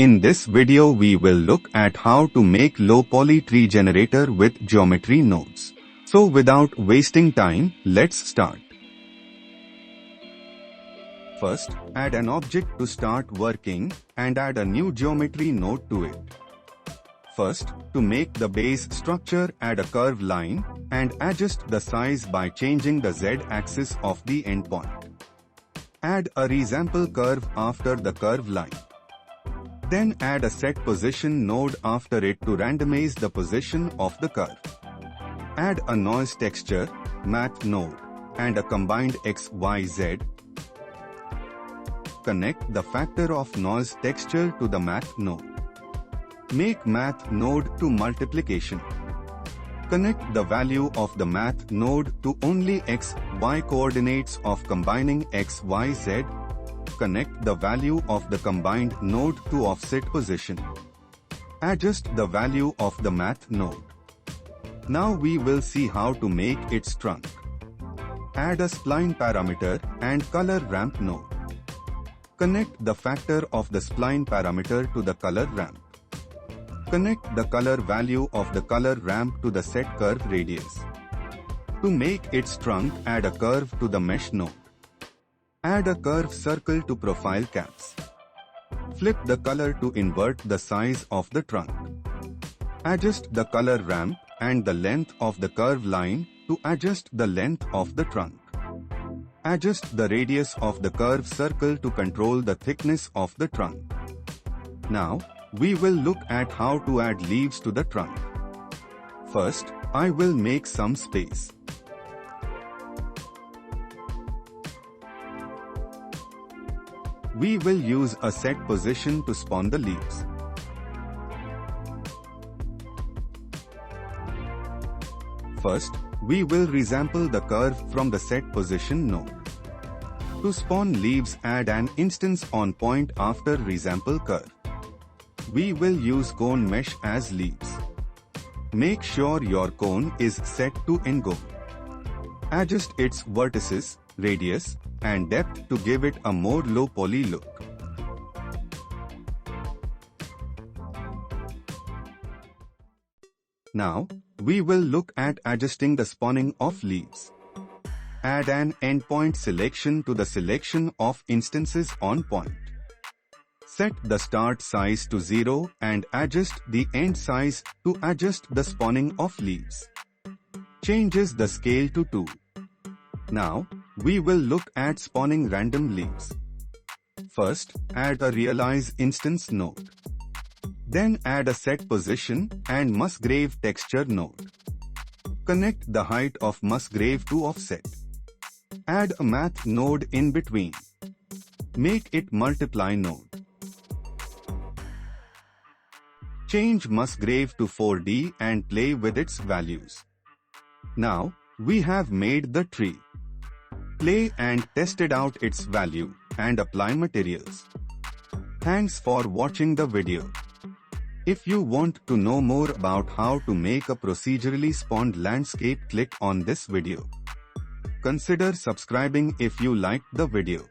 In this video we will look at how to make low poly tree generator with geometry nodes. So without wasting time, let's start. First, add an object to start working and add a new geometry node to it. First, to make the base structure, add a curve line and adjust the size by changing the z-axis of the endpoint. Add a resample curve after the curve line. Then add a set position node after it to randomize the position of the curve. Add a noise texture, math node, and a combined x, y, z. Connect the factor of noise texture to the math node. Make math node to multiplication. Connect the value of the math node to only x, y coordinates of combining x, y, z. Connect the value of the combined node to offset position. Adjust the value of the math node. Now we will see how to make its trunk. Add a spline parameter and color ramp node. Connect the factor of the spline parameter to the color ramp. Connect the color value of the color ramp to the set curve radius. To make its trunk, add a curve to the mesh node. Add a curve circle to profile caps. Flip the color to invert the size of the trunk. Adjust the color ramp and the length of the curve line to adjust the length of the trunk. Adjust the radius of the curve circle to control the thickness of the trunk. Now, we will look at how to add leaves to the trunk. First, I will make some space. We will use a set position to spawn the leaves. First, we will resample the curve from the set position node. To spawn leaves, add an instance on point after resample curve. We will use cone mesh as leaves. Make sure your cone is set to n-go. Adjust its vertices, radius, and depth to give it a more low poly look. Now, we will look at adjusting the spawning of leaves. Add an endpoint selection to the selection of instances on point. Set the start size to 0 and adjust the end size to adjust the spawning of leaves. Changes the scale to 2. Now, we will look at spawning random leaves. First, add a realize instance node. Then add a set position and Musgrave texture node. Connect the height of Musgrave to offset. Add a math node in between. Make it multiply node. Change Musgrave to 4D and play with its values. Now, we have made the tree. Play and test it out its value and apply materials. Thanks for watching the video. If you want to know more about how to make a procedurally spawned landscape, click on this video. Consider subscribing if you liked the video.